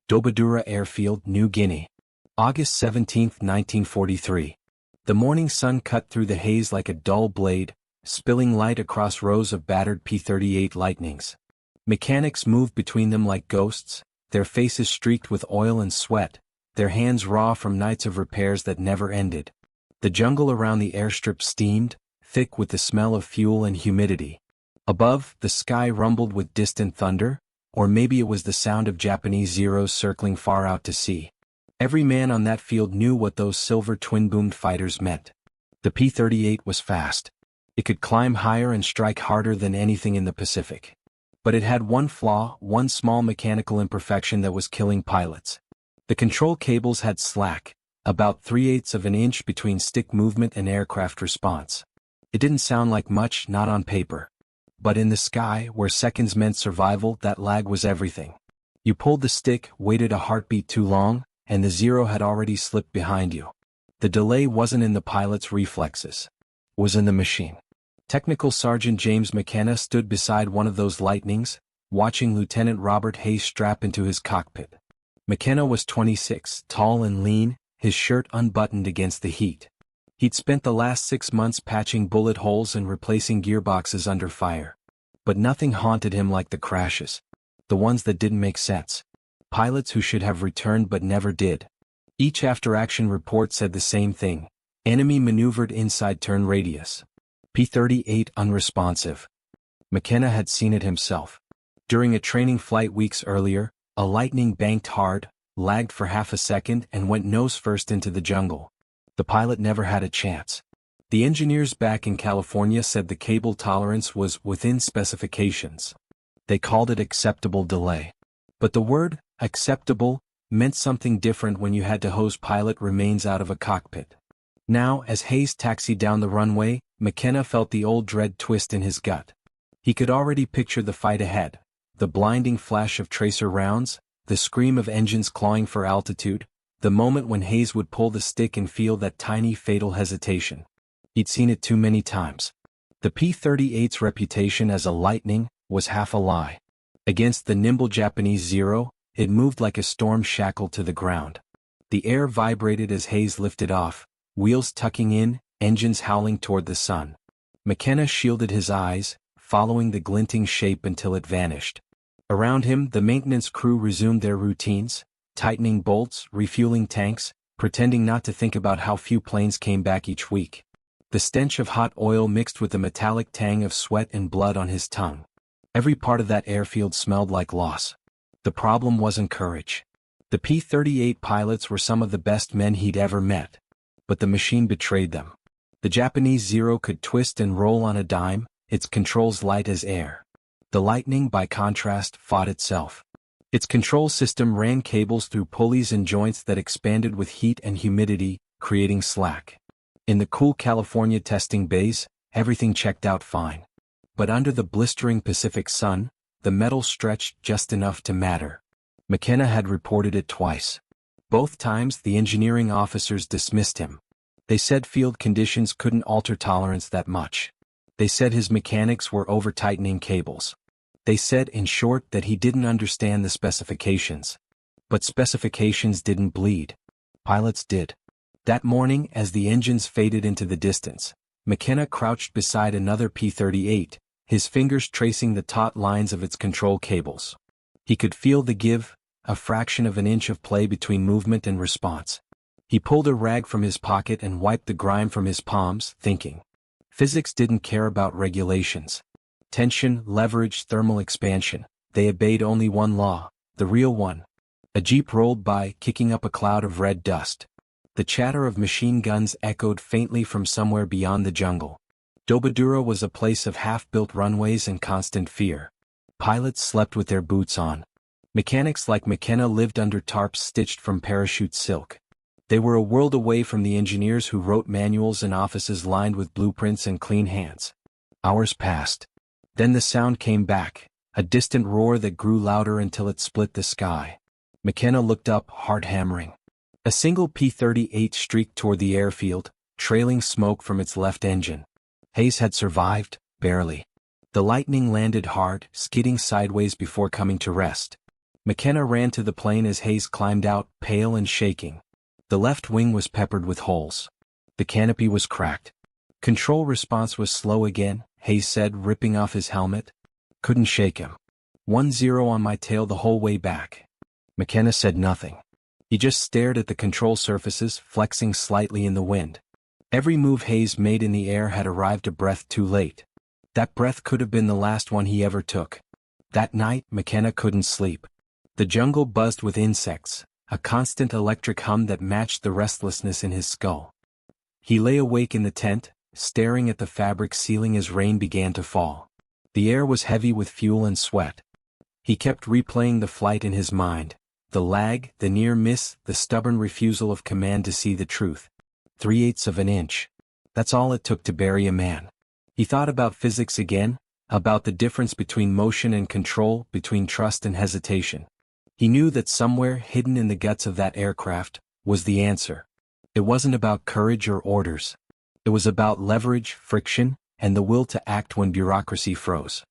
Dobodura Airfield, New Guinea. August 17, 1943. The morning sun cut through the haze like a dull blade, spilling light across rows of battered P-38 Lightnings. Mechanics moved between them like ghosts, their faces streaked with oil and sweat, their hands raw from nights of repairs that never ended. The jungle around the airstrip steamed, thick with the smell of fuel and humidity. Above, the sky rumbled with distant thunder, or maybe it was the sound of Japanese Zeros circling far out to sea. Every man on that field knew what those silver twin-boomed fighters meant. The P-38 was fast. It could climb higher and strike harder than anything in the Pacific. But it had one flaw, one small mechanical imperfection that was killing pilots. The control cables had slack, about 3/8 of an inch between stick movement and aircraft response. It didn't sound like much, not on paper. But in the sky, where seconds meant survival, that lag was everything. You pulled the stick, waited a heartbeat too long, and the Zero had already slipped behind you. The delay wasn't in the pilot's reflexes. It was in the machine. Technical Sergeant James McKenna stood beside one of those Lightnings, watching Lieutenant Robert Hayes strap into his cockpit. McKenna was 26, tall and lean, his shirt unbuttoned against the heat. He'd spent the last 6 months patching bullet holes and replacing gearboxes under fire. But nothing haunted him like the crashes. The ones that didn't make sense. Pilots who should have returned but never did. Each after-action report said the same thing. Enemy maneuvered inside turn radius. P-38 unresponsive. McKenna had seen it himself. During a training flight weeks earlier, a Lightning banked hard, lagged for half a second and went nose first into the jungle. The pilot never had a chance. The engineers back in California said the cable tolerance was within specifications. They called it acceptable delay. But the word, acceptable, meant something different when you had to hose pilot remains out of a cockpit. Now, as Hayes taxied down the runway, McKenna felt the old dread twist in his gut. He could already picture the fight ahead, the blinding flash of tracer rounds, the scream of engines clawing for altitude, the moment when Hayes would pull the stick and feel that tiny fatal hesitation. He'd seen it too many times. The P-38's reputation as a Lightning was half a lie. Against the nimble Japanese Zero, it moved like a storm shackled to the ground. The air vibrated as Hayes lifted off, wheels tucking in, engines howling toward the sun. McKenna shielded his eyes, following the glinting shape until it vanished. Around him, the maintenance crew resumed their routines, tightening bolts, refueling tanks, pretending not to think about how few planes came back each week. The stench of hot oil mixed with the metallic tang of sweat and blood on his tongue. Every part of that airfield smelled like loss. The problem wasn't courage. The P-38 pilots were some of the best men he'd ever met. But the machine betrayed them. The Japanese Zero could twist and roll on a dime, its controls light as air. The Lightning, by contrast, fought itself. Its control system ran cables through pulleys and joints that expanded with heat and humidity, creating slack. In the cool California testing bays, everything checked out fine. But under the blistering Pacific sun, the metal stretched just enough to matter. McKenna had reported it twice. Both times the engineering officers dismissed him. They said field conditions couldn't alter tolerance that much. They said his mechanics were over-tightening cables. They said, in short, that he didn't understand the specifications. But specifications didn't bleed. Pilots did. That morning, as the engines faded into the distance, McKenna crouched beside another P-38, his fingers tracing the taut lines of its control cables. He could feel the give, a fraction of an inch of play between movement and response. He pulled a rag from his pocket and wiped the grime from his palms, thinking. Physics didn't care about regulations. Tension, leverage, thermal expansion. They obeyed only one law, the real one. A jeep rolled by, kicking up a cloud of red dust. The chatter of machine guns echoed faintly from somewhere beyond the jungle. Dobodura was a place of half-built runways and constant fear. Pilots slept with their boots on. Mechanics like McKenna lived under tarps stitched from parachute silk. They were a world away from the engineers who wrote manuals in offices lined with blueprints and clean hands. Hours passed. Then the sound came back, a distant roar that grew louder until it split the sky. McKenna looked up, heart hammering. A single P-38 streaked toward the airfield, trailing smoke from its left engine. Hayes had survived, barely. The Lightning landed hard, skidding sideways before coming to rest. McKenna ran to the plane as Hayes climbed out, pale and shaking. The left wing was peppered with holes. The canopy was cracked. Control response was slow again, Hayes said, ripping off his helmet. Couldn't shake him. 1-0 on my tail the whole way back. McKenna said nothing. He just stared at the control surfaces, flexing slightly in the wind. Every move Hayes made in the air had arrived a breath too late. That breath could have been the last one he ever took. That night, McKenna couldn't sleep. The jungle buzzed with insects, a constant electric hum that matched the restlessness in his skull. He lay awake in the tent, staring at the fabric ceiling as rain began to fall. The air was heavy with fuel and sweat. He kept replaying the flight in his mind. The lag, the near miss, the stubborn refusal of command to see the truth. 3/8 of an inch. That's all it took to bury a man. He thought about physics again, about the difference between motion and control, between trust and hesitation. He knew that somewhere hidden in the guts of that aircraft was the answer. It wasn't about courage or orders. It was about leverage, friction, and the will to act when bureaucracy froze.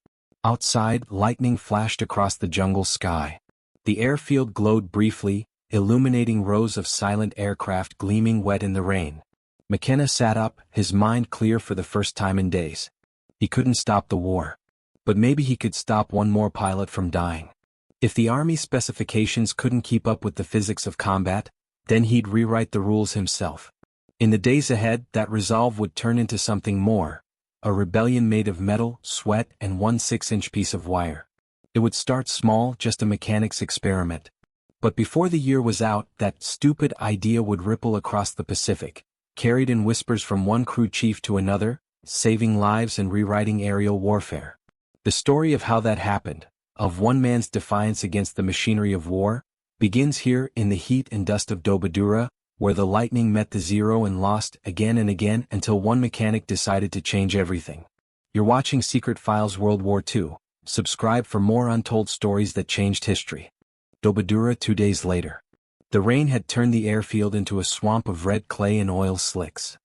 Outside, lightning flashed across the jungle sky. The airfield glowed briefly, illuminating rows of silent aircraft gleaming wet in the rain. McKenna sat up, his mind clear for the first time in days. He couldn't stop the war. But maybe he could stop one more pilot from dying. If the Army specifications couldn't keep up with the physics of combat, then he'd rewrite the rules himself. In the days ahead, that resolve would turn into something more. A rebellion made of metal, sweat, and one 6-inch piece of wire. It would start small, just a mechanics experiment. But before the year was out, that stupid idea would ripple across the Pacific, carried in whispers from one crew chief to another, saving lives and rewriting aerial warfare. The story of how that happened, of one man's defiance against the machinery of war, begins here in the heat and dust of Dobodura, where the lightning met the zero and lost again and again until one mechanic decided to change everything. You're watching Secret Files World War II. Subscribe for more untold stories that changed history. Dobodura 2 days later. The rain had turned the airfield into a swamp of red clay and oil slicks.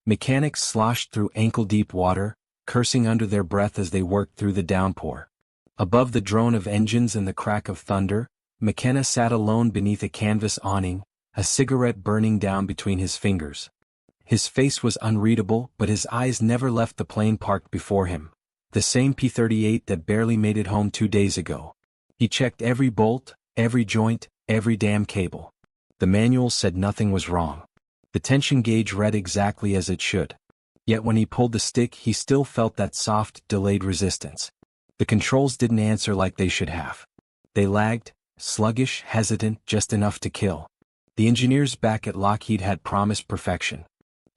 Mechanics sloshed through ankle-deep water, cursing under their breath as they worked through the downpour. Above the drone of engines and the crack of thunder, McKenna sat alone beneath a canvas awning, a cigarette burning down between his fingers. His face was unreadable, but his eyes never left the plane parked before him. The same P-38 that barely made it home 2 days ago. He checked every bolt, every joint, every damn cable. The manual said nothing was wrong. The tension gauge read exactly as it should. Yet when he pulled the stick, he still felt that soft, delayed resistance. The controls didn't answer like they should have. They lagged, sluggish, hesitant, just enough to kill. The engineers back at Lockheed had promised perfection.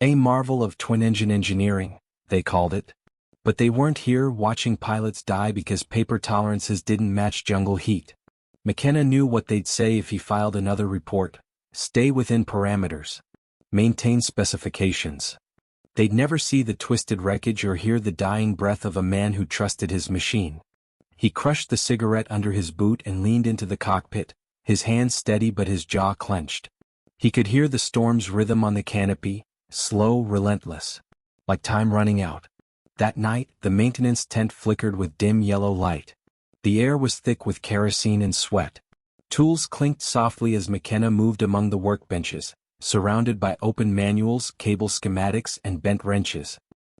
A marvel of twin-engine engineering, they called it. But they weren't here watching pilots die because paper tolerances didn't match jungle heat. McKenna knew what they'd say if he filed another report. Stay within parameters. Maintain specifications. They'd never see the twisted wreckage or hear the dying breath of a man who trusted his machine. He crushed the cigarette under his boot and leaned into the cockpit, his hands steady but his jaw clenched. He could hear the storm's rhythm on the canopy, slow, relentless. Like time running out. That night, the maintenance tent flickered with dim yellow light. The air was thick with kerosene and sweat. Tools clinked softly as McKenna moved among the workbenches, surrounded by open manuals, cable schematics, and bent wrenches.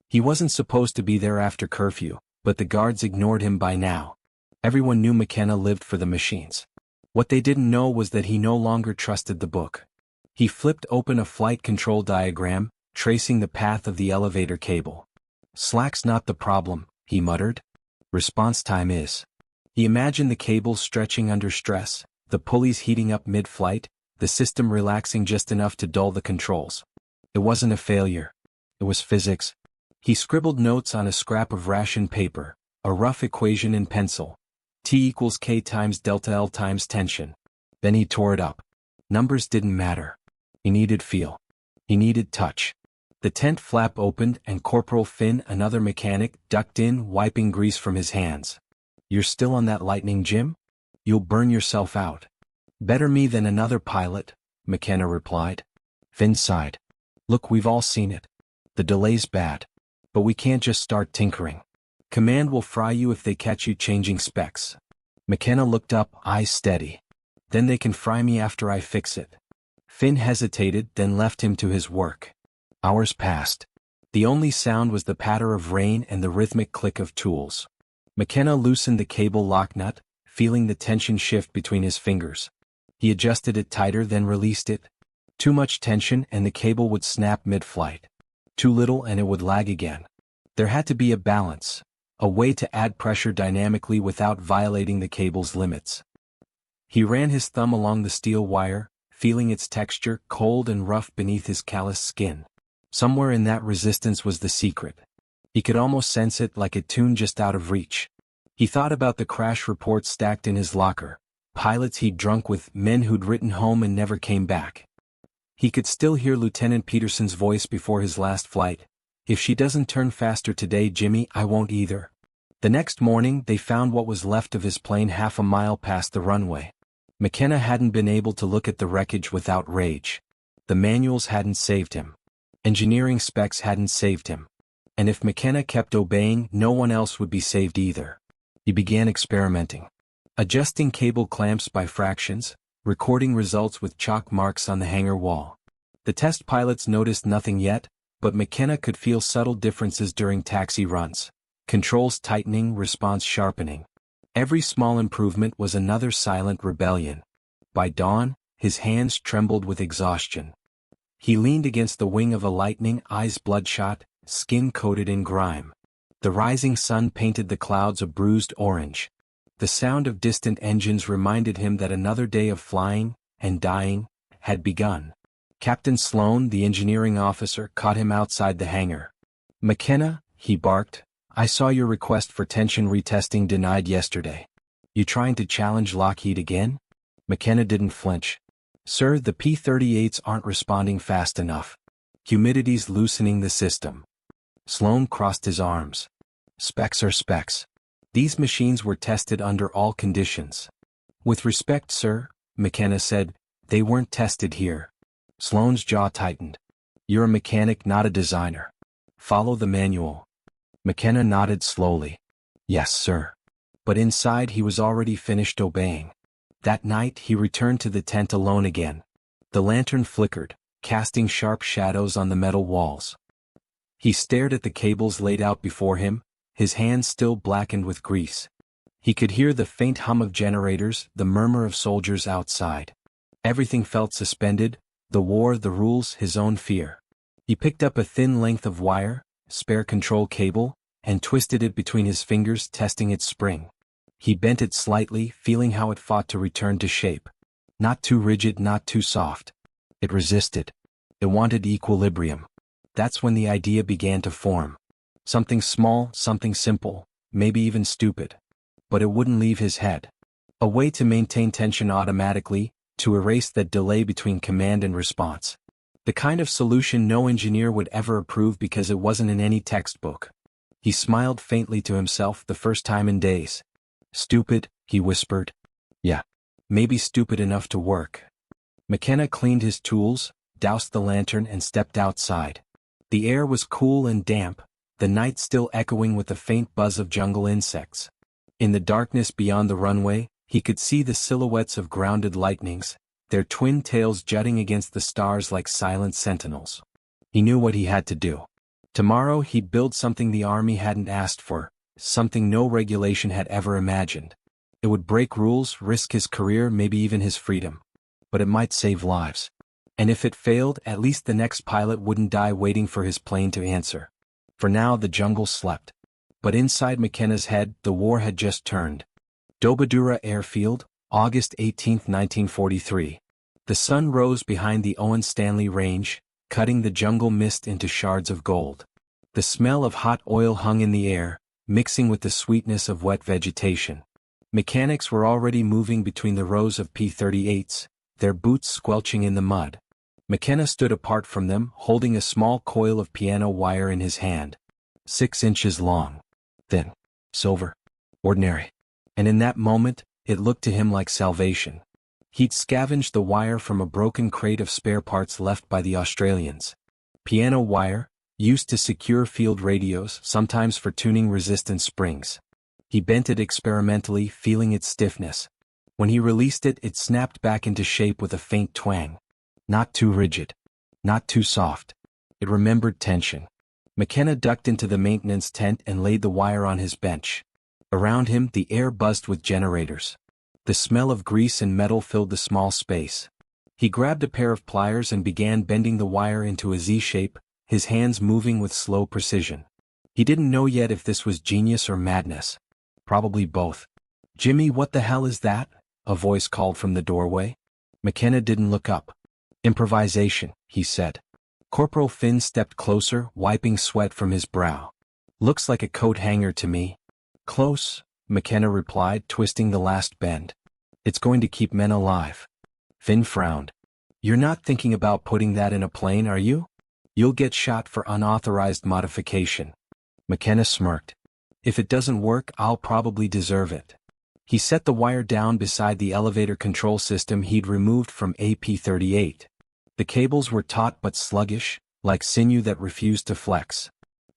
He wasn't supposed to be there after curfew, but the guards ignored him by now. Everyone knew McKenna lived for the machines. What they didn't know was that he no longer trusted the book. He flipped open a flight control diagram, tracing the path of the elevator cable. Slack's not the problem, he muttered. Response time is. He imagined the cable stretching under stress, the pulleys heating up mid-flight, the system relaxing just enough to dull the controls. It wasn't a failure. It was physics. He scribbled notes on a scrap of ration paper, a rough equation in pencil. T equals K times delta L times tension. Then he tore it up. Numbers didn't matter. He needed feel. He needed touch. The tent flap opened and Corporal Finn, another mechanic, ducked in, wiping grease from his hands. You're still on that lightning, Jim? You'll burn yourself out. Better me than another pilot, McKenna replied. Finn sighed. Look, we've all seen it. The delay's bad. But we can't just start tinkering. Command will fry you if they catch you changing specs. McKenna looked up, eyes steady. Then they can fry me after I fix it. Finn hesitated, then left him to his work. Hours passed. The only sound was the patter of rain and the rhythmic click of tools. McKenna loosened the cable lock nut, feeling the tension shift between his fingers. He adjusted it tighter, then released it. Too much tension and the cable would snap mid-flight. Too little and it would lag again. There had to be a balance, a way to add pressure dynamically without violating the cable's limits. He ran his thumb along the steel wire, feeling its texture cold and rough beneath his calloused skin. Somewhere in that resistance was the secret. He could almost sense it, like a tune just out of reach. He thought about the crash reports stacked in his locker, pilots he'd drunk with, men who'd written home and never came back. He could still hear Lieutenant Peterson's voice before his last flight. "If she doesn't turn faster today, Jimmy, I won't either." The next morning, they found what was left of his plane half a mile past the runway. McKenna hadn't been able to look at the wreckage without rage. The manuals hadn't saved him. Engineering specs hadn't saved him. And if McKenna kept obeying, no one else would be saved either. He began experimenting. Adjusting cable clamps by fractions, recording results with chalk marks on the hangar wall. The test pilots noticed nothing yet, but McKenna could feel subtle differences during taxi runs. Controls tightening, response sharpening. Every small improvement was another silent rebellion. By dawn, his hands trembled with exhaustion. He leaned against the wing of a Lightning, eyes bloodshot, skin coated in grime. The rising sun painted the clouds a bruised orange. The sound of distant engines reminded him that another day of flying, and dying, had begun. Captain Sloan, the engineering officer, caught him outside the hangar. "McKenna," he barked, "I saw your request for tension retesting denied yesterday. You trying to challenge Lockheed again?" McKenna didn't flinch. "Sir, the P-38s aren't responding fast enough. Humidity's loosening the system." Sloan crossed his arms. "Specs are specs. These machines were tested under all conditions." "With respect, sir," McKenna said, "they weren't tested here." Sloan's jaw tightened. "You're a mechanic, not a designer. Follow the manual." McKenna nodded slowly. "Yes, sir." But inside he was already finished obeying. That night he returned to the tent alone again. The lantern flickered, casting sharp shadows on the metal walls. He stared at the cables laid out before him, his hands still blackened with grease. He could hear the faint hum of generators, the murmur of soldiers outside. Everything felt suspended, the war, the rules, his own fear. He picked up a thin length of wire, spare control cable, and twisted it between his fingers, testing its spring. He bent it slightly, feeling how it fought to return to shape. Not too rigid, not too soft. It resisted. It wanted equilibrium. That's when the idea began to form. Something small, something simple, maybe even stupid. But it wouldn't leave his head. A way to maintain tension automatically, to erase that delay between command and response. The kind of solution no engineer would ever approve because it wasn't in any textbook. He smiled faintly to himself the first time in days. "Stupid," he whispered. "Yeah. Maybe stupid enough to work." McKenna cleaned his tools, doused the lantern and stepped outside. The air was cool and damp, the night still echoing with the faint buzz of jungle insects. In the darkness beyond the runway, he could see the silhouettes of grounded lightnings, their twin tails jutting against the stars like silent sentinels. He knew what he had to do. Tomorrow he'd build something the Army hadn't asked for, something no regulation had ever imagined. It would break rules, risk his career, maybe even his freedom. But it might save lives. And if it failed, at least the next pilot wouldn't die waiting for his plane to answer. For now the jungle slept. But inside McKenna's head, the war had just turned. Dobodura Airfield, August 18, 1943. The sun rose behind the Owen Stanley Range, cutting the jungle mist into shards of gold. The smell of hot oil hung in the air, mixing with the sweetness of wet vegetation. Mechanics were already moving between the rows of P-38s, their boots squelching in the mud. McKenna stood apart from them, holding a small coil of piano wire in his hand. 6 inches long. Thin. Silver. Ordinary. And in that moment, it looked to him like salvation. He'd scavenged the wire from a broken crate of spare parts left by the Australians. Piano wire, used to secure field radios, sometimes for tuning resistant springs. He bent it experimentally, feeling its stiffness. When he released it, it snapped back into shape with a faint twang. Not too rigid. Not too soft. It remembered tension. McKenna ducked into the maintenance tent and laid the wire on his bench. Around him, the air buzzed with generators. The smell of grease and metal filled the small space. He grabbed a pair of pliers and began bending the wire into a Z shape, his hands moving with slow precision. He didn't know yet if this was genius or madness. Probably both. "Jimmy, what the hell is that?" a voice called from the doorway. McKenna didn't look up. "Improvisation," he said. Corporal Finn stepped closer, wiping sweat from his brow. "Looks like a coat hanger to me." "Close," McKenna replied, twisting the last bend. "It's going to keep men alive." Finn frowned. "You're not thinking about putting that in a plane, are you? You'll get shot for unauthorized modification." McKenna smirked. "If it doesn't work, I'll probably deserve it." He set the wire down beside the elevator control system he'd removed from a P-38. The cables were taut but sluggish, like sinew that refused to flex.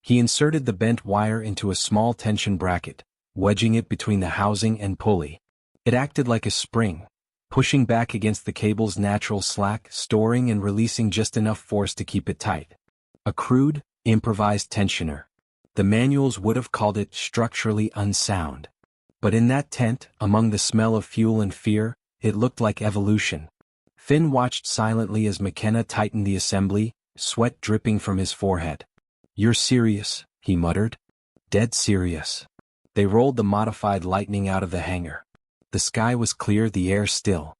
He inserted the bent wire into a small tension bracket, wedging it between the housing and pulley. It acted like a spring, pushing back against the cable's natural slack, storing and releasing just enough force to keep it tight. A crude, improvised tensioner. The manuals would have called it structurally unsound. But in that tent, among the smell of fuel and fear, it looked like evolution. Finn watched silently as McKenna tightened the assembly, sweat dripping from his forehead. "You're serious," he muttered. "Dead serious." They rolled the modified Lightning out of the hangar. The sky was clear, the air still.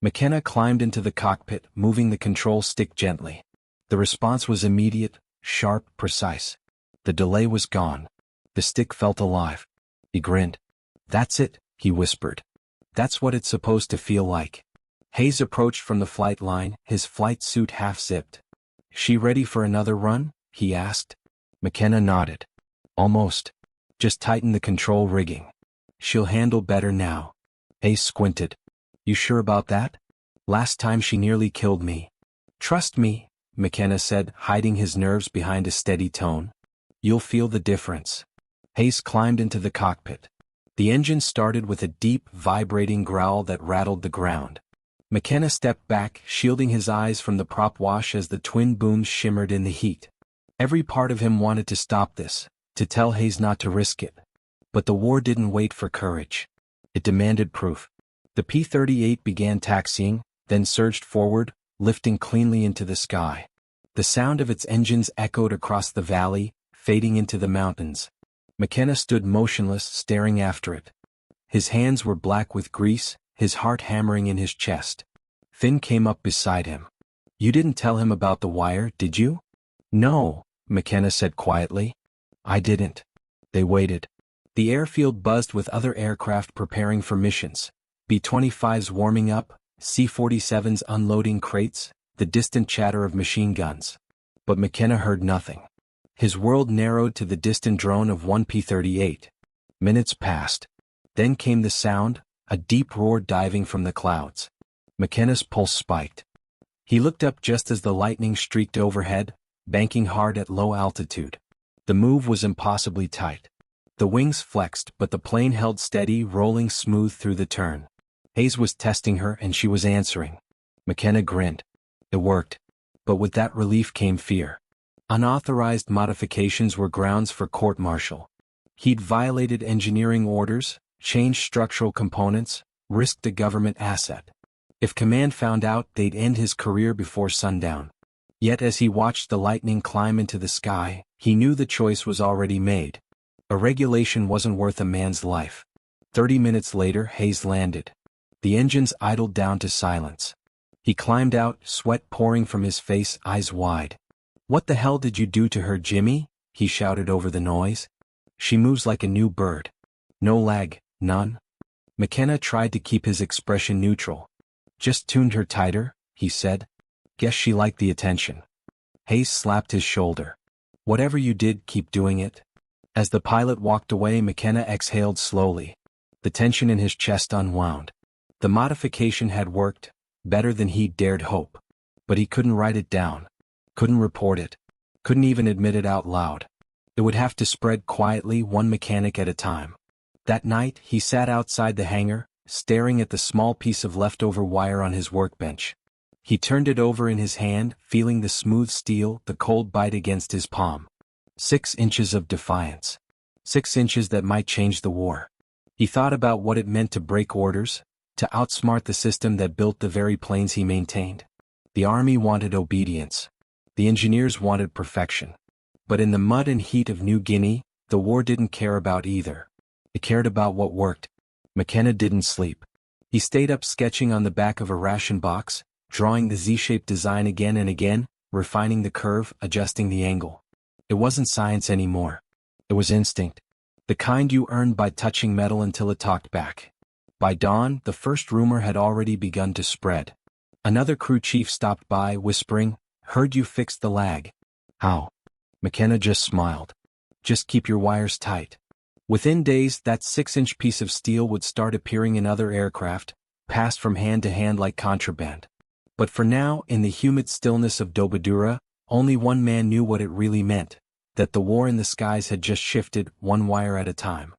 McKenna climbed into the cockpit, moving the control stick gently. The response was immediate, sharp, precise. The delay was gone. The stick felt alive. He grinned. "That's it," he whispered. "That's what it's supposed to feel like." Hayes approached from the flight line, his flight suit half-zipped. "She ready for another run?" he asked. McKenna nodded. "Almost. Just tighten the control rigging. She'll handle better now." Hayes squinted. "You sure about that? Last time she nearly killed me." "Trust me," McKenna said, hiding his nerves behind a steady tone. "You'll feel the difference." Hayes climbed into the cockpit. The engine started with a deep, vibrating growl that rattled the ground. McKenna stepped back, shielding his eyes from the prop wash as the twin booms shimmered in the heat. Every part of him wanted to stop this, to tell Hayes not to risk it. But the war didn't wait for courage. It demanded proof. The P-38 began taxiing, then surged forward, lifting cleanly into the sky. The sound of its engines echoed across the valley, fading into the mountains. McKenna stood motionless, staring after it. His hands were black with grease, his heart hammering in his chest. Finn came up beside him. "You didn't tell him about the wire, did you?" "No," McKenna said quietly. "I didn't." They waited. The airfield buzzed with other aircraft preparing for missions. B-25s warming up, C-47s unloading crates, the distant chatter of machine guns. But McKenna heard nothing. His world narrowed to the distant drone of one P-38. Minutes passed. Then came the sound, a deep roar diving from the clouds. McKenna's pulse spiked. He looked up just as the lightning streaked overhead, banking hard at low altitude. The move was impossibly tight. The wings flexed, but the plane held steady, rolling smooth through the turn. Hayes was testing her and she was answering. McKenna grinned. It worked. But with that relief came fear. Unauthorized modifications were grounds for court-martial. He'd violated engineering orders, changed structural components, risked a government asset. If command found out, they'd end his career before sundown. Yet as he watched the lightning climb into the sky, he knew the choice was already made. A regulation wasn't worth a man's life. 30 minutes later, Hayes landed. The engines idled down to silence. He climbed out, sweat pouring from his face, eyes wide. "What the hell did you do to her, Jimmy?" he shouted over the noise. "She moves like a new bird. No lag, none." McKenna tried to keep his expression neutral. "Just tuned her tighter," he said. "Guess she liked the attention." Hayes slapped his shoulder. "Whatever you did, keep doing it." As the pilot walked away, McKenna exhaled slowly. The tension in his chest unwound. The modification had worked, better than he'd dared hope. But he couldn't write it down. Couldn't report it. Couldn't even admit it out loud. It would have to spread quietly, one mechanic at a time. That night, he sat outside the hangar, staring at the small piece of leftover wire on his workbench. He turned it over in his hand, feeling the smooth steel, the cold bite against his palm. 6 inches of defiance. 6 inches that might change the war. He thought about what it meant to break orders, to outsmart the system that built the very planes he maintained. The army wanted obedience. The engineers wanted perfection. But in the mud and heat of New Guinea, the war didn't care about either. It cared about what worked. McKenna didn't sleep. He stayed up sketching on the back of a ration box, drawing the Z-shaped design again and again, refining the curve, adjusting the angle. It wasn't science anymore. It was instinct. The kind you earned by touching metal until it talked back. By dawn, the first rumor had already begun to spread. Another crew chief stopped by, whispering, "Heard you fixed the lag." "How?" McKenna just smiled. "Just keep your wires tight." Within days, that 6-inch piece of steel would start appearing in other aircraft, passed from hand to hand like contraband. But for now, in the humid stillness of Dobodura, only one man knew what it really meant, that the war in the skies had just shifted, one wire at a time.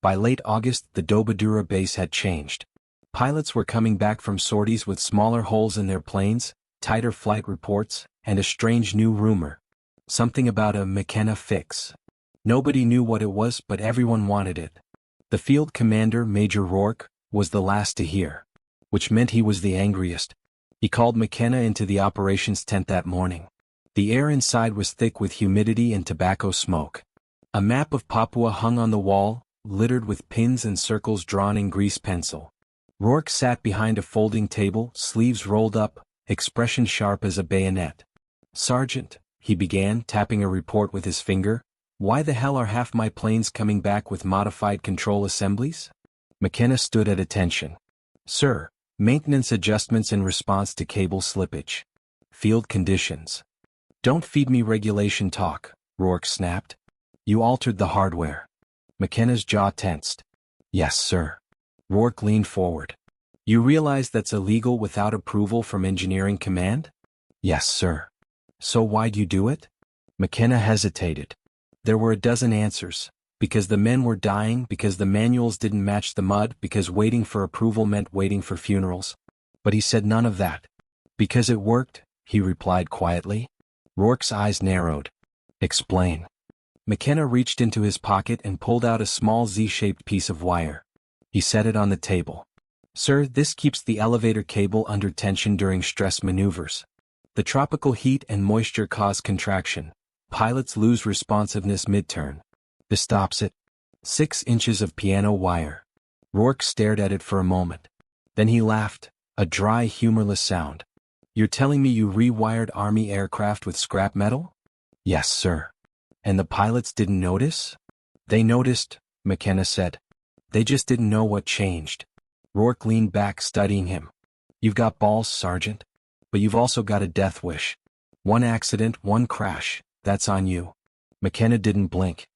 By late August, the Dobodura base had changed. Pilots were coming back from sorties with smaller holes in their planes, tighter flight reports, and a strange new rumor. Something about a McKenna fix. Nobody knew what it was, but everyone wanted it. The field commander, Major Rourke, was the last to hear. Which meant he was the angriest. He called McKenna into the operations tent that morning. The air inside was thick with humidity and tobacco smoke. A map of Papua hung on the wall, littered with pins and circles drawn in grease pencil. Rourke sat behind a folding table, sleeves rolled up, expression sharp as a bayonet. "Sergeant," he began, tapping a report with his finger, "why the hell are half my planes coming back with modified control assemblies?" McKenna stood at attention. "Sir, maintenance adjustments in response to cable slippage. Field conditions." "Don't feed me regulation talk," Rourke snapped. "You altered the hardware." McKenna's jaw tensed. "Yes, sir." Rourke leaned forward. "You realize that's illegal without approval from engineering command?" "Yes, sir." "So why'd you do it?" McKenna hesitated. There were a dozen answers. Because the men were dying, because the manuals didn't match the mud, because waiting for approval meant waiting for funerals. But he said none of that. "Because it worked," he replied quietly. Rourke's eyes narrowed. "Explain." McKenna reached into his pocket and pulled out a small Z-shaped piece of wire. He set it on the table. "Sir, this keeps the elevator cable under tension during stress maneuvers. The tropical heat and moisture cause contraction. Pilots lose responsiveness mid-turn. This stops it." 6 inches of piano wire. Rourke stared at it for a moment. Then he laughed, a dry, humorless sound. "You're telling me you rewired Army aircraft with scrap metal?" "Yes, sir." "And the pilots didn't notice?" "They noticed," McKenna said. "They just didn't know what changed." Rourke leaned back, studying him. "You've got balls, Sergeant. But you've also got a death wish. One accident, one crash, that's on you." McKenna didn't blink.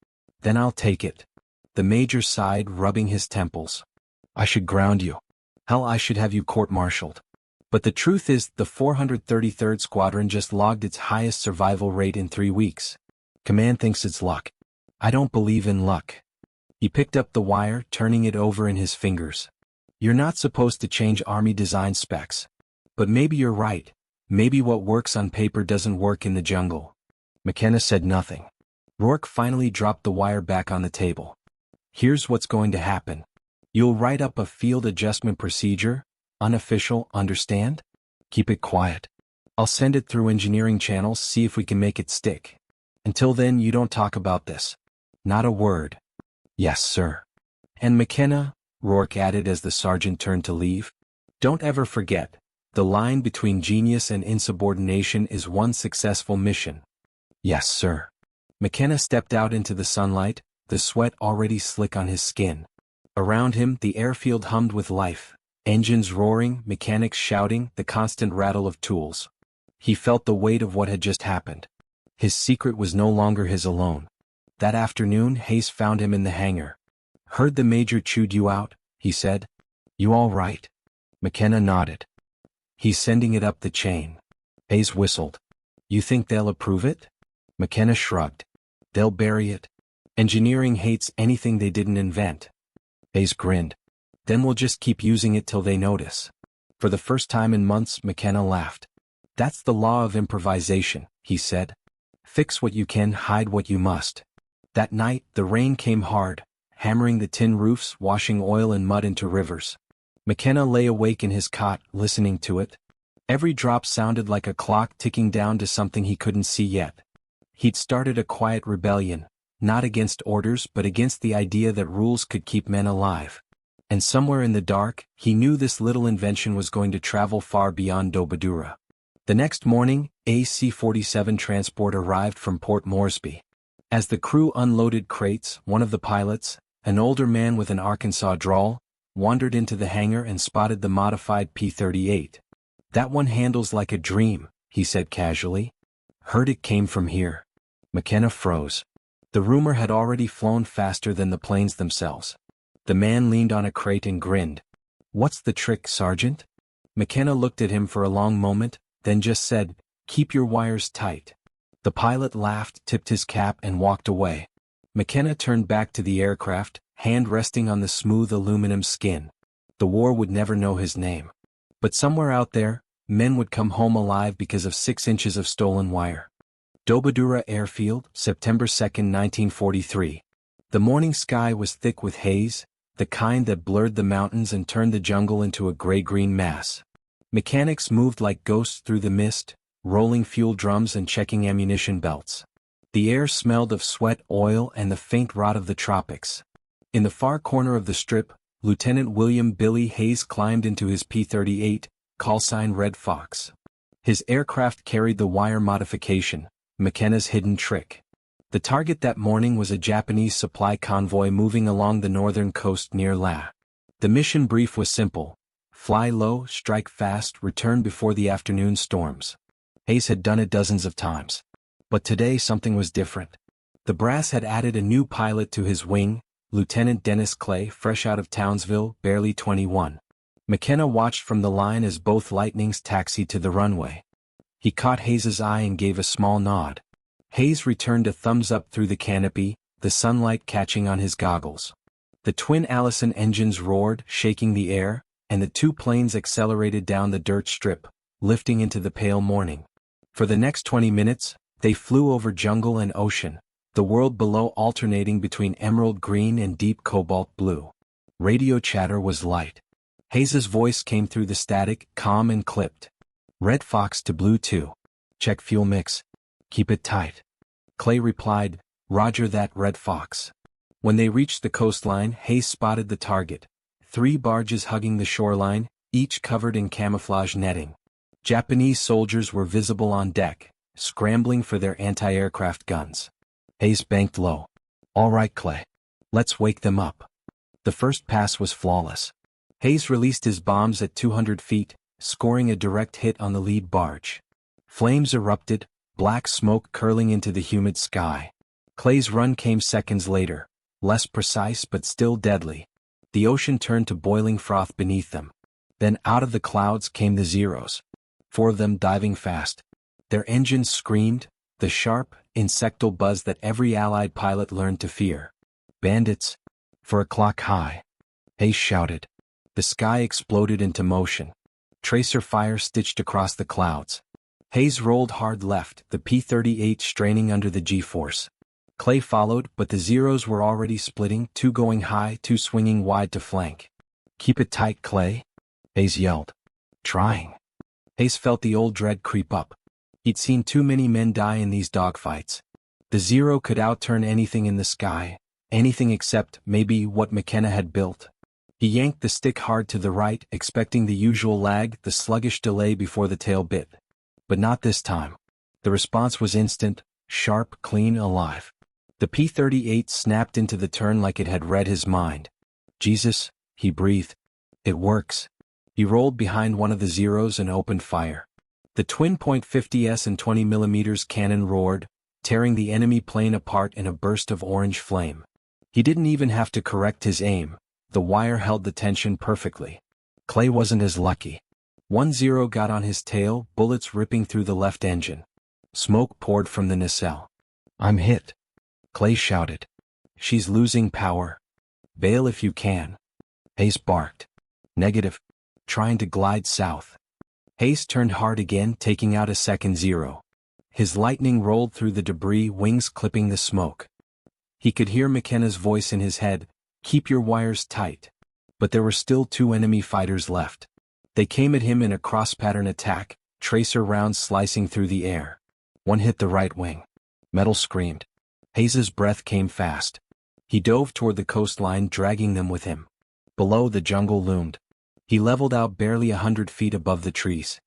"Then I'll take it." The major sighed, rubbing his temples. "I should ground you. Hell, I should have you court-martialed. But the truth is, the 433rd Squadron just logged its highest survival rate in 3 weeks. Command thinks it's luck. I don't believe in luck." He picked up the wire, turning it over in his fingers. "You're not supposed to change Army design specs. But maybe you're right. Maybe what works on paper doesn't work in the jungle." McKenna said nothing. Rourke finally dropped the wire back on the table. "Here's what's going to happen. You'll write up a field adjustment procedure, unofficial, understand? Keep it quiet. I'll send it through engineering channels, see if we can make it stick. Until then, you don't talk about this. Not a word." "Yes, sir." "And McKenna," Rourke added as the sergeant turned to leave, "don't ever forget, the line between genius and insubordination is one successful mission." "Yes, sir." McKenna stepped out into the sunlight, the sweat already slick on his skin. Around him, the airfield hummed with life, engines roaring, mechanics shouting, the constant rattle of tools. He felt the weight of what had just happened. His secret was no longer his alone. That afternoon, Hayes found him in the hangar. "Heard the major chewed you out," he said. "You all right?" McKenna nodded. "He's sending it up the chain." Hayes whistled. "You think they'll approve it?" McKenna shrugged. "They'll bury it. Engineering hates anything they didn't invent." Hayes grinned. Then we'll just keep using it till they notice. For the first time in months, McKenna laughed. That's the law of improvisation, he said. Fix what you can, hide what you must. That night, the rain came hard, hammering the tin roofs, washing oil and mud into rivers. McKenna lay awake in his cot, listening to it. Every drop sounded like a clock ticking down to something he couldn't see yet. He'd started a quiet rebellion, not against orders but against the idea that rules could keep men alive. And somewhere in the dark, he knew this little invention was going to travel far beyond Dobodura. The next morning, a C-47 transport arrived from Port Moresby. As the crew unloaded crates, one of the pilots, an older man with an Arkansas drawl, wandered into the hangar and spotted the modified P-38. That one handles like a dream, he said casually. Heard it came from here. McKenna froze. The rumor had already flown faster than the planes themselves. The man leaned on a crate and grinned. What's the trick, Sergeant? McKenna looked at him for a long moment, then just said, keep your wires tight. The pilot laughed, tipped his cap and walked away. McKenna turned back to the aircraft, hand resting on the smooth aluminum skin. The war would never know his name. But somewhere out there, men would come home alive because of 6 inches of stolen wire. Dobodura Airfield, September 2, 1943. The morning sky was thick with haze, the kind that blurred the mountains and turned the jungle into a gray-green mass. Mechanics moved like ghosts through the mist, rolling fuel drums and checking ammunition belts. The air smelled of sweat, oil, and the faint rot of the tropics. In the far corner of the strip, Lieutenant William Billy Hayes climbed into his P-38, callsign Red Fox. His aircraft carried the wire modification, McKenna's hidden trick. The target that morning was a Japanese supply convoy moving along the northern coast near La. The mission brief was simple. Fly low, strike fast, return before the afternoon storms. Hayes had done it dozens of times. But today something was different. The brass had added a new pilot to his wing, Lieutenant Dennis Clay, fresh out of Townsville, barely 21. McKenna watched from the line as both Lightnings taxied to the runway. He caught Hayes's eye and gave a small nod. Hayes returned a thumbs up through the canopy, the sunlight catching on his goggles. The twin Allison engines roared, shaking the air, and the 2 planes accelerated down the dirt strip, lifting into the pale morning. For the next 20 minutes, they flew over jungle and ocean, the world below alternating between emerald green and deep cobalt blue. Radio chatter was light. Hayes's voice came through the static, calm and clipped. Red Fox to Blue 2. Check fuel mix. Keep it tight. Clay replied, Roger that, Red Fox. When they reached the coastline, Hayes spotted the target. 3 barges hugging the shoreline, each covered in camouflage netting. Japanese soldiers were visible on deck, scrambling for their anti-aircraft guns. Hayes banked low. All right, Clay. Let's wake them up. The first pass was flawless. Hayes released his bombs at 200 feet, scoring a direct hit on the lead barge. Flames erupted, black smoke curling into the humid sky. Clay's run came seconds later, less precise but still deadly. The ocean turned to boiling froth beneath them. Then out of the clouds came the Zeros. 4 of them diving fast. Their engines screamed, the sharp, insectal buzz that every Allied pilot learned to fear. Bandits! For a clock high. Hayes shouted. The sky exploded into motion. Tracer fire stitched across the clouds. Hayes rolled hard left, the P-38 straining under the G-force. Clay followed, but the Zeros were already splitting, 2 going high, 2 swinging wide to flank. Keep it tight, Clay, Hayes yelled. Trying. Hayes felt the old dread creep up. He'd seen too many men die in these dogfights. The Zero could outturn anything in the sky, anything except, maybe, what McKenna had built. He yanked the stick hard to the right, expecting the usual lag, the sluggish delay before the tail bit. But not this time. The response was instant, sharp, clean, alive. The P-38 snapped into the turn like it had read his mind. Jesus, he breathed. It works. He rolled behind one of the Zeros and opened fire. The twin .50s and 20mm cannon roared, tearing the enemy plane apart in a burst of orange flame. He didn't even have to correct his aim. The wire held the tension perfectly. Clay wasn't as lucky. 1 Zero got on his tail, bullets ripping through the left engine. Smoke poured from the nacelle. I'm hit. Clay shouted. She's losing power. Bail if you can. Hayes barked. Negative. Trying to glide south. Hayes turned hard again, taking out a second zero. His lightning rolled through the debris, wings clipping the smoke. He could hear McKenna's voice in his head, "Keep your wires tight." But there were still 2 enemy fighters left. They came at him in a cross-pattern attack, tracer rounds slicing through the air. One hit the right wing. Metal screamed. Hayes's breath came fast. He dove toward the coastline, dragging them with him. Below, the jungle loomed. He leveled out barely 100 feet above the trees.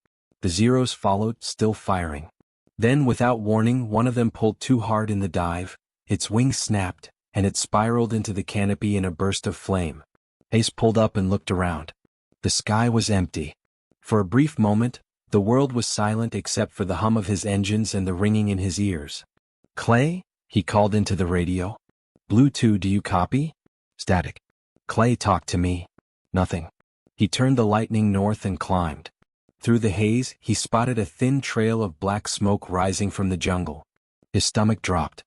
The Zeros followed, still firing. Then, without warning, one of them pulled too hard in the dive, its wings snapped, and it spiraled into the canopy in a burst of flame. Hayes pulled up and looked around. The sky was empty. For a brief moment, the world was silent except for the hum of his engines and the ringing in his ears. "Clay?" he called into the radio. "Blue 2, do you copy?" "Static." "Clay, talk to me." "Nothing." He turned the Lightning north and climbed. Through the haze, he spotted a thin trail of black smoke rising from the jungle. His stomach dropped.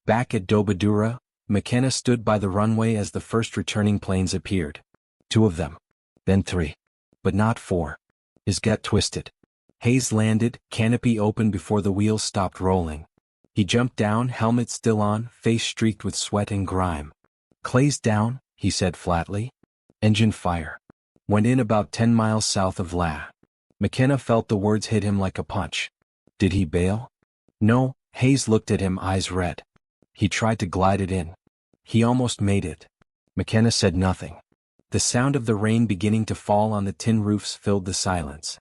Back at Dobodura, McKenna stood by the runway as the first returning planes appeared. 2 of them. Then 3. But not 4. His gut twisted. Hayes landed, canopy open before the wheels stopped rolling. He jumped down, helmet still on, face streaked with sweat and grime. "Clay's down," he said flatly. "Engine fire." Went in about 10 miles south of La. McKenna felt the words hit him like a punch. Did he bail? No. Hayes looked at him, eyes red. He tried to glide it in. He almost made it. McKenna said nothing. The sound of the rain beginning to fall on the tin roofs filled the silence.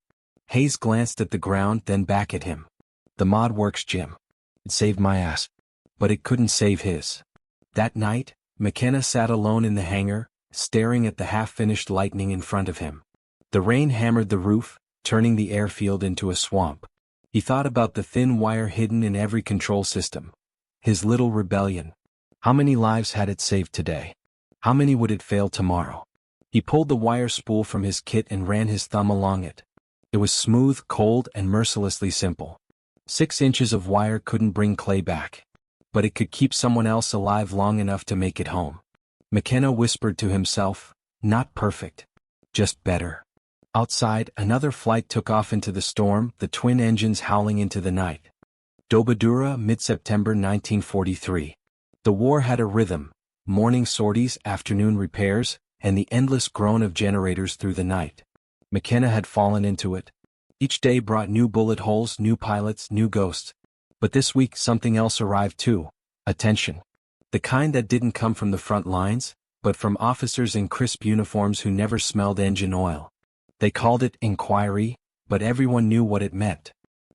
Hayes glanced at the ground, then back at him. "The mod works, Jim. It saved my ass. But it couldn't save his." That night, McKenna sat alone in the hangar, staring at the half-finished Lightning in front of him. The rain hammered the roof, turning the airfield into a swamp. He thought about the thin wire hidden in every control system. His little rebellion. How many lives had it saved today? How many would it fail tomorrow? He pulled the wire spool from his kit and ran his thumb along it. It was smooth, cold, and mercilessly simple. 6 inches of wire couldn't bring Clay back. But it could keep someone else alive long enough to make it home. McKenna whispered to himself, "Not perfect. Just better." Outside, another flight took off into the storm, the twin engines howling into the night. Dobodura, mid-September 1943. The war had a rhythm: morning sorties, afternoon repairs, and the endless groan of generators through the night. McKenna had fallen into it. Each day brought new bullet holes, new pilots, new ghosts. But this week something else arrived too: attention. The kind that didn't come from the front lines, but from officers in crisp uniforms who never smelled engine oil. They called it inquiry, but everyone knew what it meant.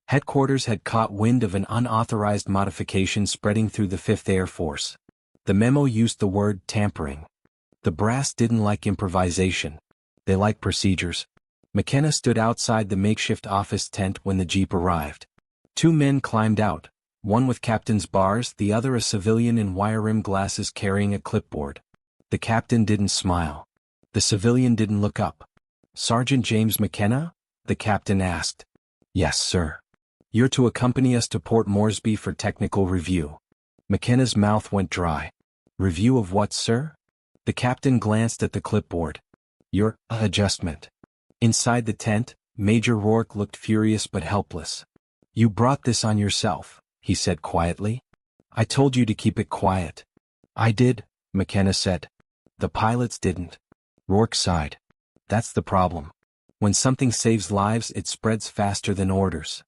Headquarters had caught wind of an unauthorized modification spreading through the 5th Air Force. The memo used the word tampering. The brass didn't like improvisation. They liked procedures. McKenna stood outside the makeshift office tent when the jeep arrived. 2 men climbed out, one with captain's bars, the other a civilian in wire-rimmed glasses carrying a clipboard. The captain didn't smile. The civilian didn't look up. "Sergeant James McKenna?" the captain asked. "Yes, sir." "You're to accompany us to Port Moresby for technical review." McKenna's mouth went dry. "Review of what, sir?" The captain glanced at the clipboard. "Your adjustment." Inside the tent, Major Rourke looked furious but helpless. "You brought this on yourself," he said quietly. "I told you to keep it quiet." "I did," McKenna said. "The pilots didn't." Rourke sighed. "That's the problem. When something saves lives, it spreads faster than orders."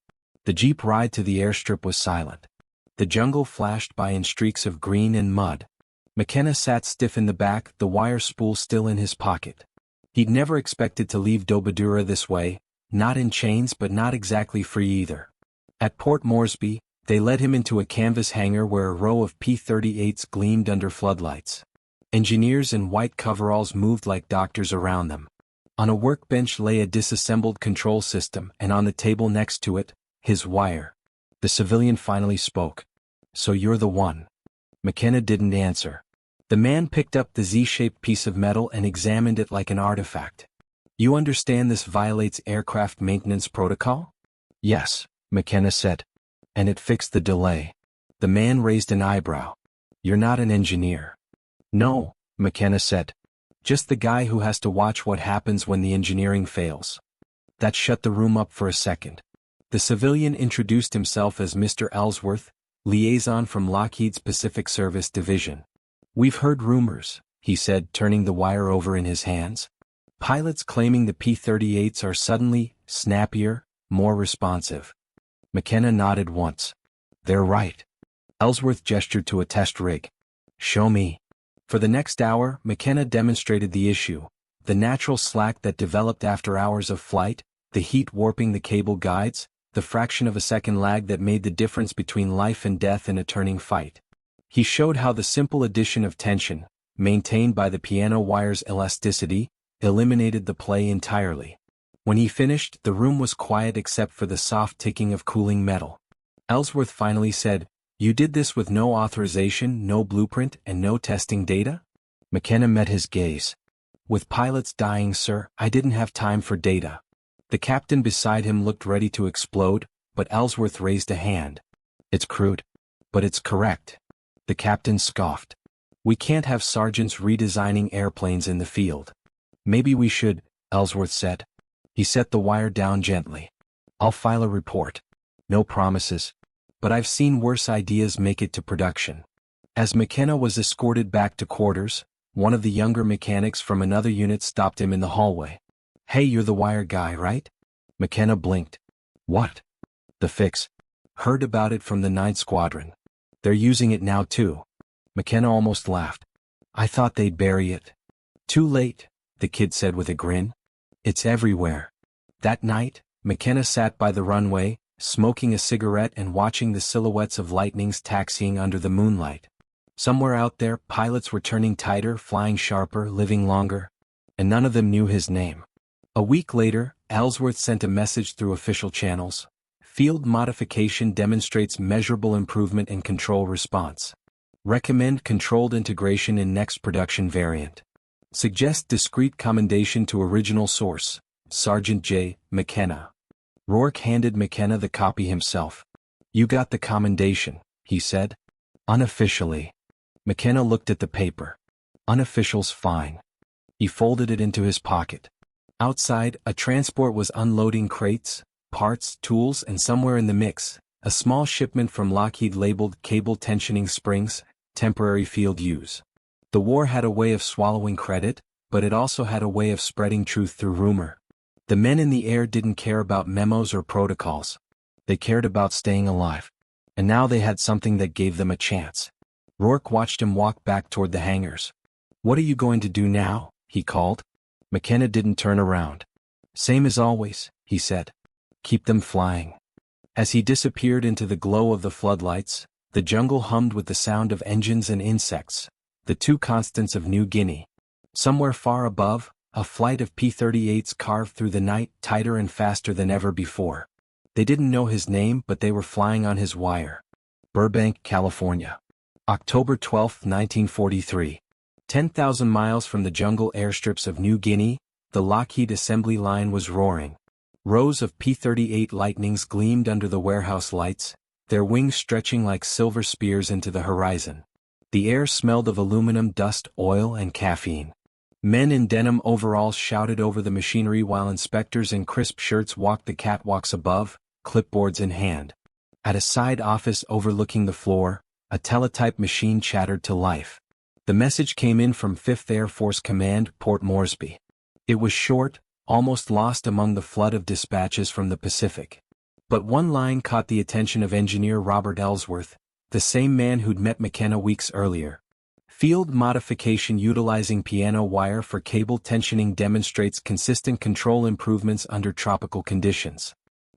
The jeep ride to the airstrip was silent. The jungle flashed by in streaks of green and mud. McKenna sat stiff in the back, the wire spool still in his pocket. He'd never expected to leave Dobodura this way, not in chains but not exactly free either. At Port Moresby, they led him into a canvas hangar where a row of P-38s gleamed under floodlights. Engineers in white coveralls moved like doctors around them. On a workbench lay a disassembled control system, and on the table next to it, his wire. The civilian finally spoke. "So you're the one." McKenna didn't answer. The man picked up the Z-shaped piece of metal and examined it like an artifact. "You understand this violates aircraft maintenance protocol?" "Yes," McKenna said. "And it fixed the delay." The man raised an eyebrow. "You're not an engineer." "No," McKenna said. Just the guy who has to watch what happens when the engineering fails. That shut the room up for a second. The civilian introduced himself as Mr. Ellsworth, liaison from Lockheed's Pacific Service Division. "We've heard rumors," he said, turning the wire over in his hands. "Pilots claiming the P-38s are suddenly snappier, more responsive." McKenna nodded once. "They're right." Ellsworth gestured to a test rig. "Show me." For the next hour, McKenna demonstrated the issue: the natural slack that developed after hours of flight, the heat warping the cable guides, the fraction of a second lag that made the difference between life and death in a turning fight. He showed how the simple addition of tension, maintained by the piano wire's elasticity, eliminated the play entirely. When he finished, the room was quiet except for the soft ticking of cooling metal. Ellsworth finally said, "You did this with no authorization, no blueprint, and no testing data?" McKenna met his gaze. "With pilots dying, sir, I didn't have time for data." The captain beside him looked ready to explode, but Ellsworth raised a hand. "It's crude. But it's correct." The captain scoffed. "We can't have sergeants redesigning airplanes in the field." "Maybe we should," Ellsworth said. He set the wire down gently. "I'll file a report. No promises. But I've seen worse ideas make it to production." As McKenna was escorted back to quarters, one of the younger mechanics from another unit stopped him in the hallway. "Hey, you're the wire guy, right?" McKenna blinked. "What?" "The fix. Heard about it from the 9th Squadron. They're using it now too." McKenna almost laughed. "I thought they'd bury it." "Too late," the kid said with a grin. "It's everywhere." That night, McKenna sat by the runway, smoking a cigarette and watching the silhouettes of lightnings taxiing under the moonlight. Somewhere out there, pilots were turning tighter, flying sharper, living longer. And none of them knew his name. A week later, Ellsworth sent a message through official channels. "Field modification demonstrates measurable improvement in control response. Recommend controlled integration in next production variant. Suggest discrete commendation to original source, Sergeant J. McKenna." Rourke handed McKenna the copy himself. "You got the commendation," he said. "Unofficially." McKenna looked at the paper. "Unofficial's fine." He folded it into his pocket. Outside, a transport was unloading crates, parts, tools, and somewhere in the mix, a small shipment from Lockheed labeled cable tensioning springs, temporary field use. The war had a way of swallowing credit, but it also had a way of spreading truth through rumor. The men in the air didn't care about memos or protocols. They cared about staying alive. And now they had something that gave them a chance. Rourke watched him walk back toward the hangars. "What are you going to do now?" he called. McKenna didn't turn around. "Same as always," he said. "Keep them flying." As he disappeared into the glow of the floodlights, the jungle hummed with the sound of engines and insects, the two constants of New Guinea. Somewhere far above, a flight of P-38s carved through the night, tighter and faster than ever before. They didn't know his name, but they were flying on his wire. Burbank, California. October 12, 1943. 10,000 miles from the jungle airstrips of New Guinea, the Lockheed assembly line was roaring. Rows of P-38 Lightnings gleamed under the warehouse lights, their wings stretching like silver spears into the horizon. The air smelled of aluminum dust, oil, and caffeine. Men in denim overalls shouted over the machinery while inspectors in crisp shirts walked the catwalks above, clipboards in hand. At a side office overlooking the floor, a teletype machine chattered to life. The message came in from 5th Air Force Command, Port Moresby. It was short, almost lost among the flood of dispatches from the Pacific. But one line caught the attention of engineer Robert Ellsworth, the same man who'd met McKenna weeks earlier. "Field modification utilizing piano wire for cable tensioning demonstrates consistent control improvements under tropical conditions.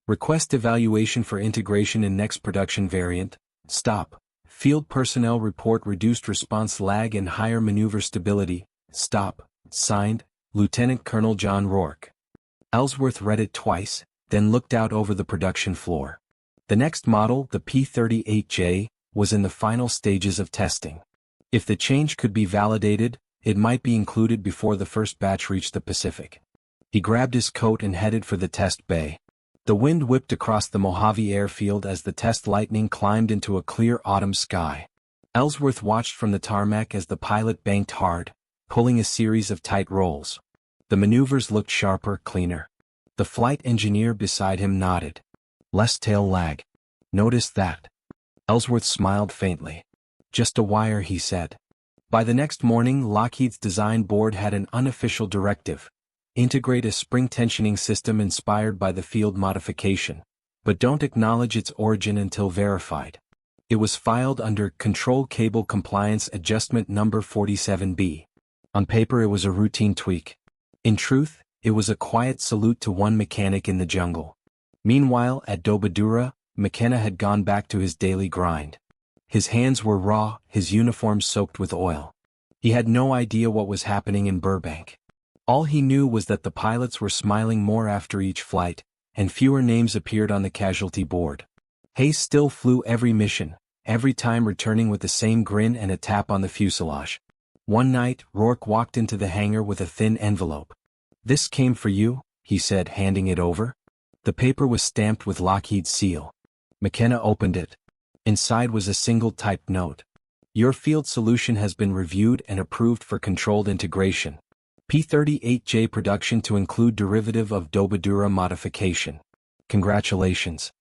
Request evaluation for integration in next production variant. Stop. Field personnel report reduced response lag and higher maneuver stability. Stop. Signed, Lieutenant Colonel John Rourke." Ellsworth read it twice, then looked out over the production floor. The next model, the P-38J, was in the final stages of testing. If the change could be validated, it might be included before the first batch reached the Pacific. He grabbed his coat and headed for the test bay. The wind whipped across the Mojave airfield as the test lightning climbed into a clear autumn sky. Ellsworth watched from the tarmac as the pilot banked hard, pulling a series of tight rolls. The maneuvers looked sharper, cleaner. The flight engineer beside him nodded. Less tail lag. Noticed that? Ellsworth smiled faintly. Just a wire, he said. By the next morning, Lockheed's design board had an unofficial directive. Integrate a spring tensioning system inspired by the field modification, but don't acknowledge its origin until verified. It was filed under Control Cable Compliance Adjustment Number 47B. On paper it was a routine tweak. In truth, it was a quiet salute to one mechanic in the jungle. Meanwhile, at Dobodura, McKenna had gone back to his daily grind. His hands were raw, his uniform soaked with oil. He had no idea what was happening in Burbank. All he knew was that the pilots were smiling more after each flight, and fewer names appeared on the casualty board. Hayes still flew every mission, every time returning with the same grin and a tap on the fuselage. One night, Rourke walked into the hangar with a thin envelope. "This came for you," he said, handing it over. The paper was stamped with Lockheed's seal. McKenna opened it. Inside was a single typed note. "Your field solution has been reviewed and approved for controlled integration. P-38J production to include derivative of Dobodura modification. Congratulations.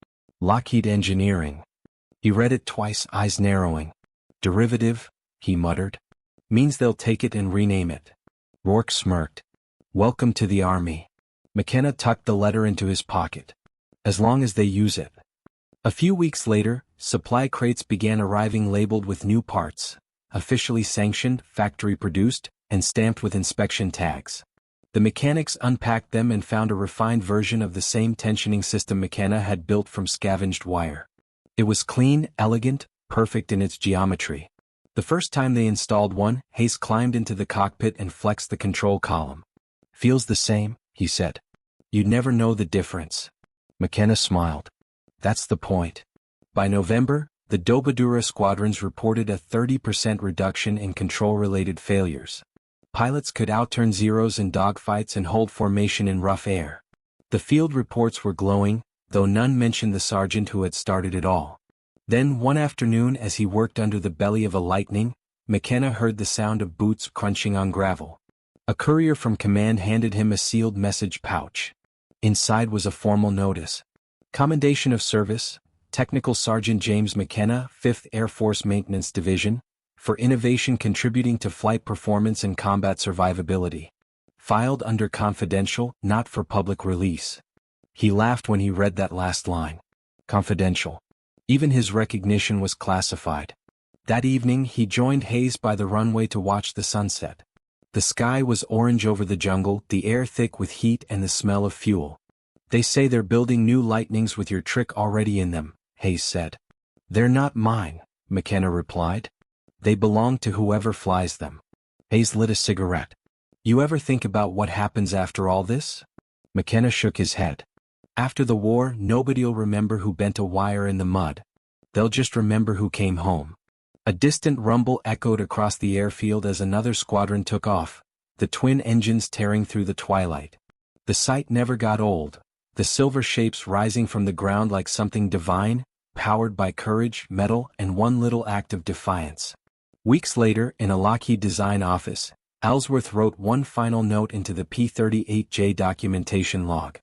Lockheed Engineering." He read it twice, eyes narrowing. "Derivative," he muttered. "Means they'll take it and rename it." Rourke smirked. "Welcome to the Army." McKenna tucked the letter into his pocket. "As long as they use it." A few weeks later, supply crates began arriving labeled with new parts, officially sanctioned, factory-produced, and stamped with inspection tags. The mechanics unpacked them and found a refined version of the same tensioning system McKenna had built from scavenged wire. It was clean, elegant, perfect in its geometry. The first time they installed one, Hayes climbed into the cockpit and flexed the control column. "Feels the same," he said. "You'd never know the difference." McKenna smiled. "That's the point." By November, the Dobodura squadrons reported a 30% reduction in control-related failures. Pilots could outturn zeros in dogfights and hold formation in rough air. The field reports were glowing, though none mentioned the sergeant who had started it all. Then one afternoon, as he worked under the belly of a Lightning, McKenna heard the sound of boots crunching on gravel. A courier from command handed him a sealed message pouch. Inside was a formal notice. Commendation of Service, Technical Sergeant James McKenna, 5th Air Force Maintenance Division, for innovation contributing to flight performance and combat survivability. Filed under confidential, not for public release. He laughed when he read that last line. Confidential. Even his recognition was classified. That evening he joined Hayes by the runway to watch the sunset. The sky was orange over the jungle, the air thick with heat and the smell of fuel. "They say they're building new Lightnings with your trick already in them," Hayes said. "They're not mine," McKenna replied. "They belong to whoever flies them." Hayes lit a cigarette. "You ever think about what happens after all this?" McKenna shook his head. "After the war, nobody'll remember who bent a wire in the mud. They'll just remember who came home." A distant rumble echoed across the airfield as another squadron took off, the twin engines tearing through the twilight. The sight never got old, the silver shapes rising from the ground like something divine, powered by courage, metal, and one little act of defiance. Weeks later, in a Lockheed design office, Ellsworth wrote one final note into the P-38J documentation log.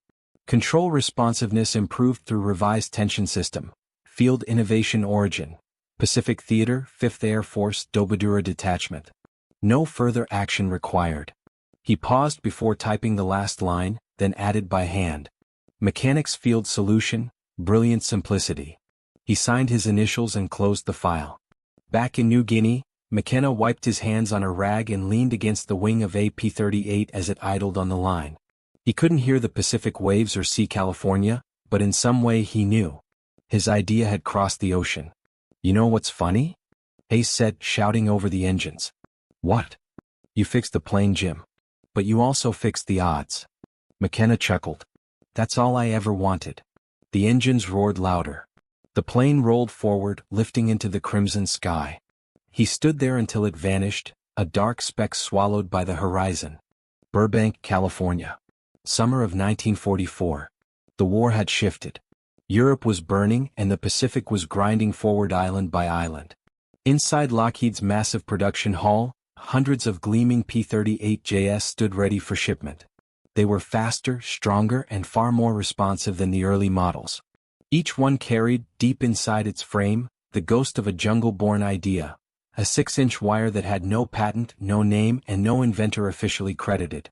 Control responsiveness improved through revised tension system. Field innovation origin. Pacific Theater, 5th Air Force, Dobodura Detachment. No further action required. He paused before typing the last line, then added by hand. Mechanics Field Solution, brilliant simplicity. He signed his initials and closed the file. Back in New Guinea, McKenna wiped his hands on a rag and leaned against the wing of a P-38 as it idled on the line. He couldn't hear the Pacific waves or see California, but in some way he knew. His idea had crossed the ocean. "You know what's funny?" Hayes said, shouting over the engines. "What?" "You fixed the plane, Jim. But you also fixed the odds." McKenna chuckled. "That's all I ever wanted." The engines roared louder. The plane rolled forward, lifting into the crimson sky. He stood there until it vanished, a dark speck swallowed by the horizon. Burbank, California. Summer of 1944. The war had shifted. Europe was burning and the Pacific was grinding forward island by island. Inside Lockheed's massive production hall, hundreds of gleaming P-38Js stood ready for shipment. They were faster, stronger, and far more responsive than the early models. Each one carried, deep inside its frame, the ghost of a jungle-born idea, a 6-inch wire that had no patent, no name, and no inventor officially credited.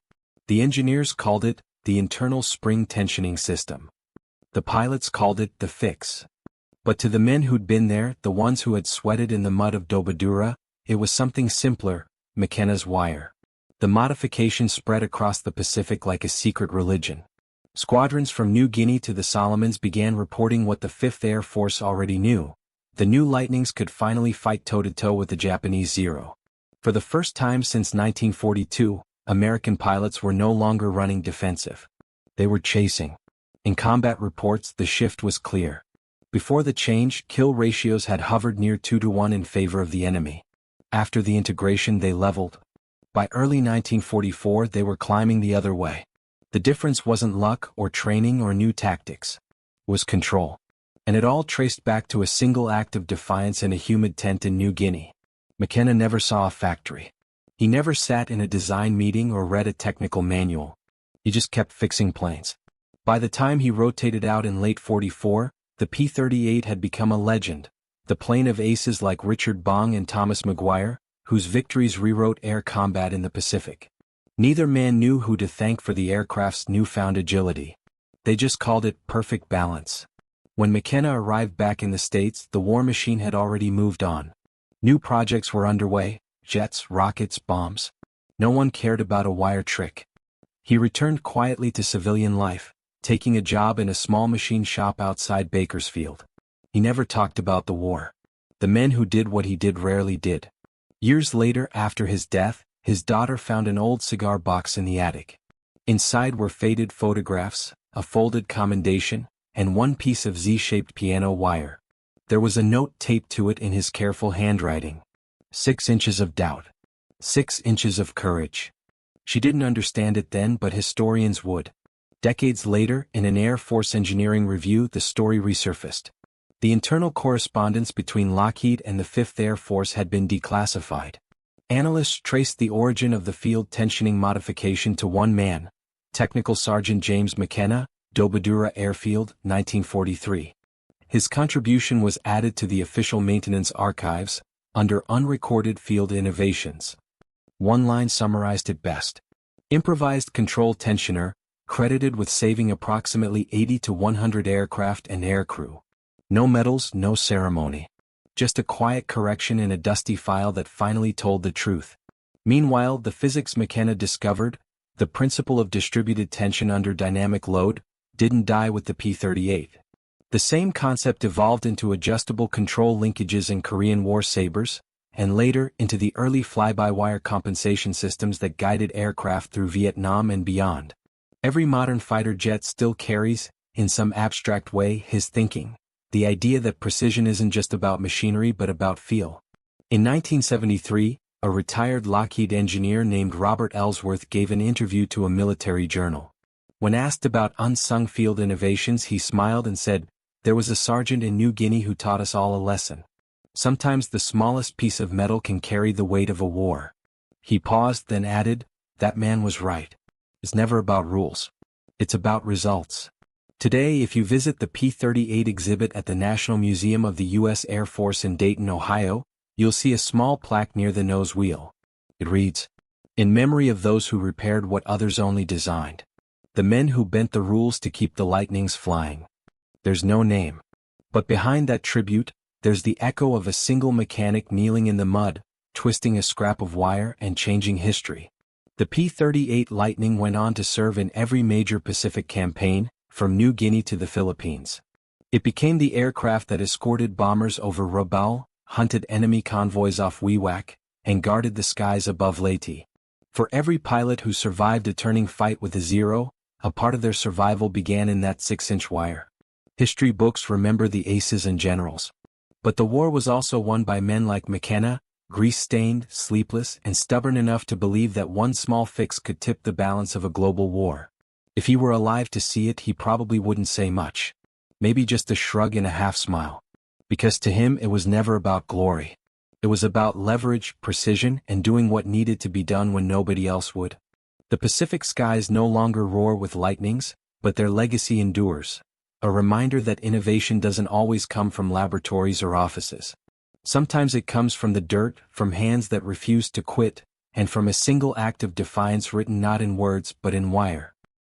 The engineers called it the internal spring tensioning system. The pilots called it the fix. But to the men who'd been there, the ones who had sweated in the mud of Dobodura, it was something simpler: McKenna's wire. The modification spread across the Pacific like a secret religion. Squadrons from New Guinea to the Solomons began reporting what the 5th Air Force already knew. The new Lightnings could finally fight toe-to-toe with the Japanese Zero. For the first time since 1942, American pilots were no longer running defensive. They were chasing. In combat reports, the shift was clear. Before the change, kill ratios had hovered near 2-to-1 in favor of the enemy. After the integration, they leveled. By early 1944, they were climbing the other way. The difference wasn't luck or training or new tactics. It was control. And it all traced back to a single act of defiance in a humid tent in New Guinea. McKenna never saw a factory. He never sat in a design meeting or read a technical manual. He just kept fixing planes. By the time he rotated out in late '44, the P-38 had become a legend, the plane of aces like Richard Bong and Thomas Maguire, whose victories rewrote air combat in the Pacific. Neither man knew who to thank for the aircraft's newfound agility. They just called it perfect balance. When McKenna arrived back in the States, the war machine had already moved on. New projects were underway: jets, rockets, bombs. No one cared about a wire trick. He returned quietly to civilian life, taking a job in a small machine shop outside Bakersfield. He never talked about the war. The men who did what he did rarely did. Years later, after his death, his daughter found an old cigar box in the attic. Inside were faded photographs, a folded commendation, and one piece of Z-shaped piano wire. There was a note taped to it in his careful handwriting. 6 inches of doubt. 6 inches of courage. She didn't understand it then, but historians would. Decades later, in an Air Force engineering review, the story resurfaced. The internal correspondence between Lockheed and the 5th Air Force had been declassified. Analysts traced the origin of the field tensioning modification to one man, Technical Sergeant James McKenna, Dobodura Airfield, 1943. His contribution was added to the official maintenance archives, under Unrecorded Field Innovations. One line summarized it best. Improvised control tensioner, credited with saving approximately 80 to 100 aircraft and aircrew. No medals, no ceremony. Just a quiet correction in a dusty file that finally told the truth. Meanwhile, the physics McKenna discovered, the principle of distributed tension under dynamic load, didn't die with the P-38. The same concept evolved into adjustable control linkages in Korean War sabers, and later into the early fly-by-wire compensation systems that guided aircraft through Vietnam and beyond. Every modern fighter jet still carries, in some abstract way, his thinking, the idea that precision isn't just about machinery but about feel. In 1973, a retired Lockheed engineer named Robert Ellsworth gave an interview to a military journal. When asked about unsung field innovations, he smiled and said, "There was a sergeant in New Guinea who taught us all a lesson. Sometimes the smallest piece of metal can carry the weight of a war." He paused, then added, "That man was right. It's never about rules. It's about results." Today, if you visit the P-38 exhibit at the National Museum of the U.S. Air Force in Dayton, Ohio, you'll see a small plaque near the nose wheel. It reads, "In memory of those who repaired what others only designed. The men who bent the rules to keep the lightnings flying." There's no name. But behind that tribute, there's the echo of a single mechanic kneeling in the mud, twisting a scrap of wire and changing history. The P-38 Lightning went on to serve in every major Pacific campaign, from New Guinea to the Philippines. It became the aircraft that escorted bombers over Rabaul, hunted enemy convoys off WWII, and guarded the skies above Leyte. For every pilot who survived a turning fight with a Zero, a part of their survival began in that 6-inch wire. History books remember the aces and generals. But the war was also won by men like McKenna, grease-stained, sleepless, and stubborn enough to believe that one small fix could tip the balance of a global war. If he were alive to see it, he probably wouldn't say much. Maybe just a shrug and a half-smile. Because to him it was never about glory. It was about leverage, precision, and doing what needed to be done when nobody else would. The Pacific skies no longer roar with lightnings, but their legacy endures. A reminder that innovation doesn't always come from laboratories or offices. Sometimes it comes from the dirt, from hands that refuse to quit, and from a single act of defiance written not in words but in wire.